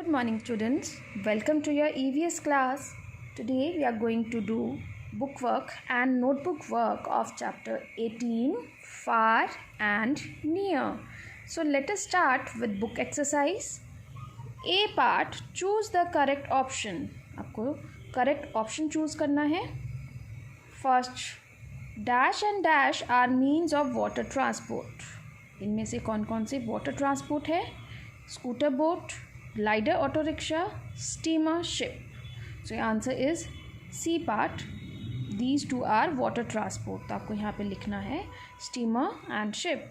Good morning students, welcome to your EVS class. Today we are going to do book work and notebook work of chapter 18 Far and Near. So let us start with book exercise. A part, choose the correct option. आपको correct option choose करना है. First, dash and dash are means of water transport. इनमें से कौन कौन से water transport है? Scooter boat, glider auto rickshaw, steamer, ship. So your answer is C part. These two are water transport. तो आपको यहाँ पे लिखना है steamer and ship.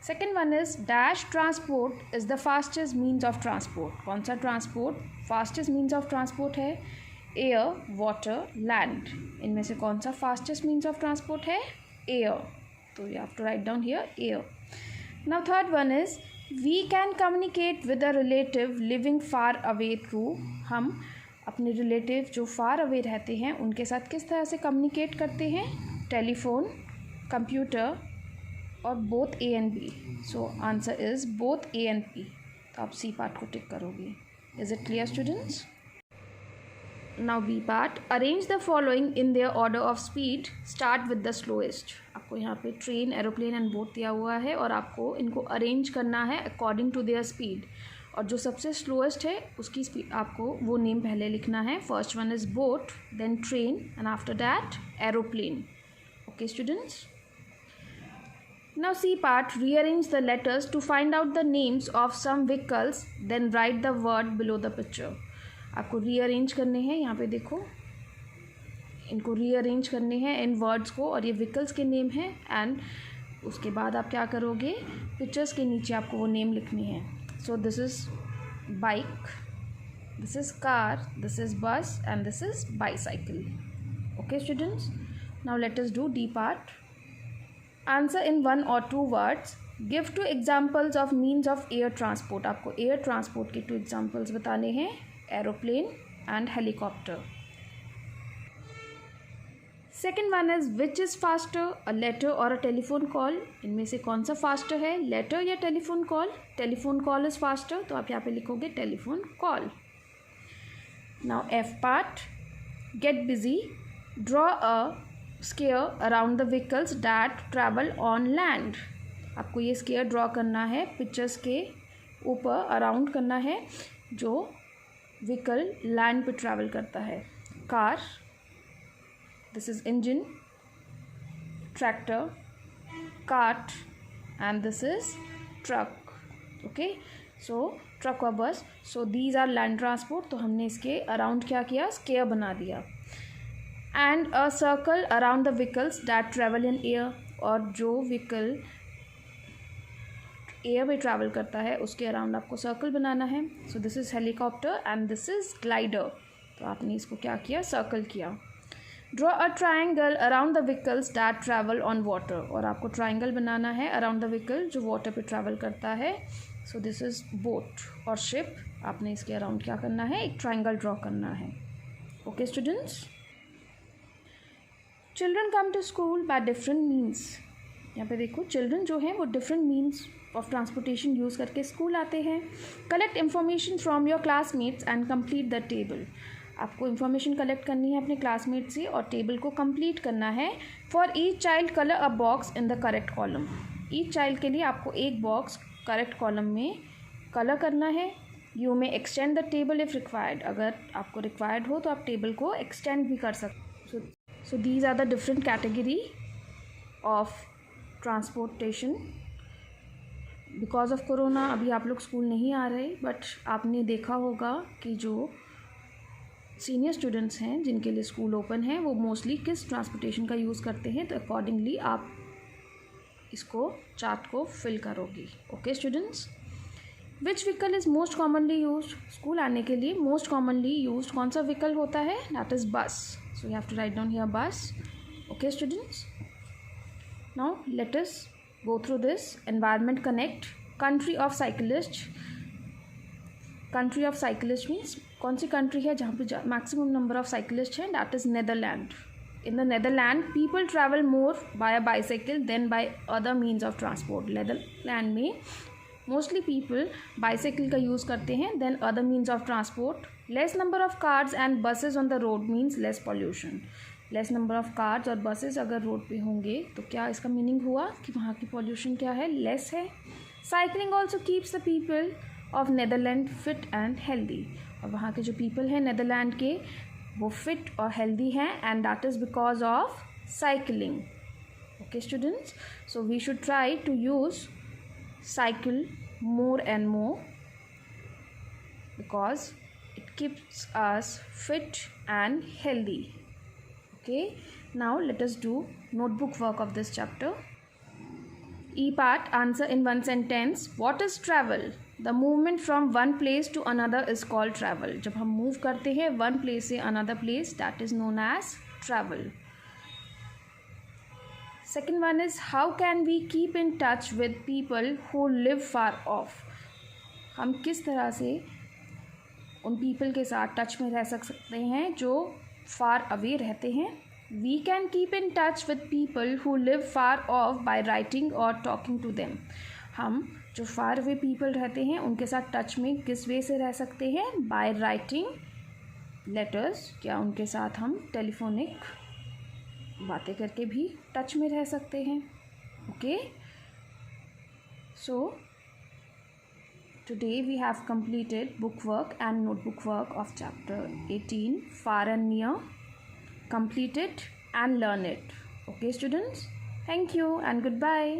Second one is dash transport is the fastest means of transport. कौन सा transport fastest means of transport है? Air, water, land. इनमें से कौन सा fastest means of transport है? Air. तो you have to write down here air. Now third one is we can communicate with a relative living far away through. हम अपने relative जो फार अवे रहते हैं उनके साथ किस तरह से कम्युनिकेट करते हैं? टेलीफोन, कंप्यूटर और both A and B. So answer is both A and P. तो आप सी पार्ट को टिक करोगे. Is it clear students? Now B part, arrange the following in their order of speed. Start with the slowest. आपको यहाँ पे train, aeroplane and boat दिया हुआ है और आपको इनको अरेंज करना है अकॉर्डिंग टू देयर स्पीड. और जो सबसे स्लोएस्ट है उसकी स्पीड आपको वो नेम पहले लिखना है. First one is boat, then train and after that aeroplane. Okay students? Now see part, rearrange the letters to find out the names of some vehicles, then write the word below the picture. आपको rearrange करने हैं. यहाँ पे देखो, इनको rearrange करने हैं इन words को, और ये व्हीकल्स के नेम हैं. एंड उसके बाद आप क्या करोगे? पिक्चर्स के नीचे आपको वो नेम लिखने हैं. So this is bike, this is car, this is bus and this is bicycle. Okay students? Now let us do the part. Answer in one or two words. Give two examples of means of air transport. आपको air transport के two examples बताने हैं, aeroplane and helicopter. Second one is which is faster, a letter or a telephone call. इनमें से कौन सा faster है, letter या telephone call? Telephone call is faster, तो आप यहाँ पे लिखोगे telephone call. Now F part, get busy. Draw a square around the vehicles that travel on land. आपको ये स्केयर ड्रॉ करना है, पिक्चर्स के ऊपर अराउंड करना है जो व्हीकल लैंड पे ट्रैवल करता है. Car, this is engine, tractor, cart and this is truck. Okay, so truck or bus. So these are land transport. तो हमने इसके around क्या किया? स्केयर बना दिया. And a circle around the vehicles that travel in air. और जो vehicle air में ट्रैवल करता है उसके अराउंड आपको सर्कल बनाना है. सो this is helicopter and this is glider. तो आपने इसको क्या किया? सर्कल किया. Draw a triangle around the vehicles that travel on water. और आपको ट्राइंगल बनाना है अराउंड द व्हीकल जो वाटर पे ट्रैवल करता है. सो दिस इज़ बोट और शिप. आपने इसके अराउंड क्या करना है? एक ट्राइंगल ड्रॉ करना है. Okay students? Children come to school by different means. यहाँ पे देखो, चिल्ड्रन जो हैं वो different means of transportation use करके स्कूल आते हैं. Collect information from your classmates and complete the table. आपको इन्फॉर्मेशन कलेक्ट करनी है अपने क्लासमेट से और टेबल को कंप्लीट करना है. For each child colour a box in the correct column. Each child के लिए आपको एक बॉक्स करेक्ट कॉलम में कलर करना है. यू में extend the table if required. अगर आपको रिक्वायर्ड हो तो आप टेबल को एक्सटेंड भी कर सकते. So these are the different category of transportation. Because of corona अभी आप लोग स्कूल नहीं आ रहे, बट आपने देखा होगा कि जो सीनियर स्टूडेंट्स हैं जिनके लिए स्कूल ओपन है वो मोस्टली किस ट्रांसपोर्टेशन का यूज़ करते हैं. तो अकॉर्डिंगली आप इसको चार्ट को फिल करोगे. Okay students? Which vehicle is most commonly used. School आने के लिए मोस्ट कॉमनली यूज्ड कौन सा व्हीकल होता है? That is bus. So you have to write down here bus. Okay students? Now let us go through this. Environment connect. Country of cyclists. Country of cyclists means कौन सी country है जहाँ पे maximum number of cyclists हैं? That is Netherland. In the Netherland people travel more by a bicycle than by other means of transport. Netherland में mostly people bicycle का use करते हैं than other means of transport. Less number of cars and buses on the road means less pollution. Less number of cars और buses अगर road पे होंगे तो क्या इसका मीनिंग हुआ कि वहाँ की पॉल्यूशन क्या है, लेस है. Cycling also keeps the people of Netherland fit and healthy. और वहाँ के जो पीपल हैं नेदरलैंड के वो फिट और हेल्दी हैं and that is because of cycling. Okay students, so we should try to use cycle more and more because it keeps us fit and healthy. Okay, now let us do notebook work of this chapter. E part, answer in one sentence. What is travel? The movement from one place to another is called travel. जब हम move करते हैं one place से another place, that is known as travel. Second one is, how can we keep in touch with people who live far off? हम किस तरह से उन people के साथ टच में रह सकते हैं जो far away रहते हैं. We can keep in touch with people who live far off by writing or talking to them. हम जो far away people रहते हैं उनके साथ टच में किस वे से रह सकते हैं? By writing letters, या उनके साथ हम टेलीफोनिक बातें करके भी टच में रह सकते हैं. Okay, so today we have completed book work and notebook work of chapter 18 far and near. Complete it and learn it. Okay students, thank you and good bye.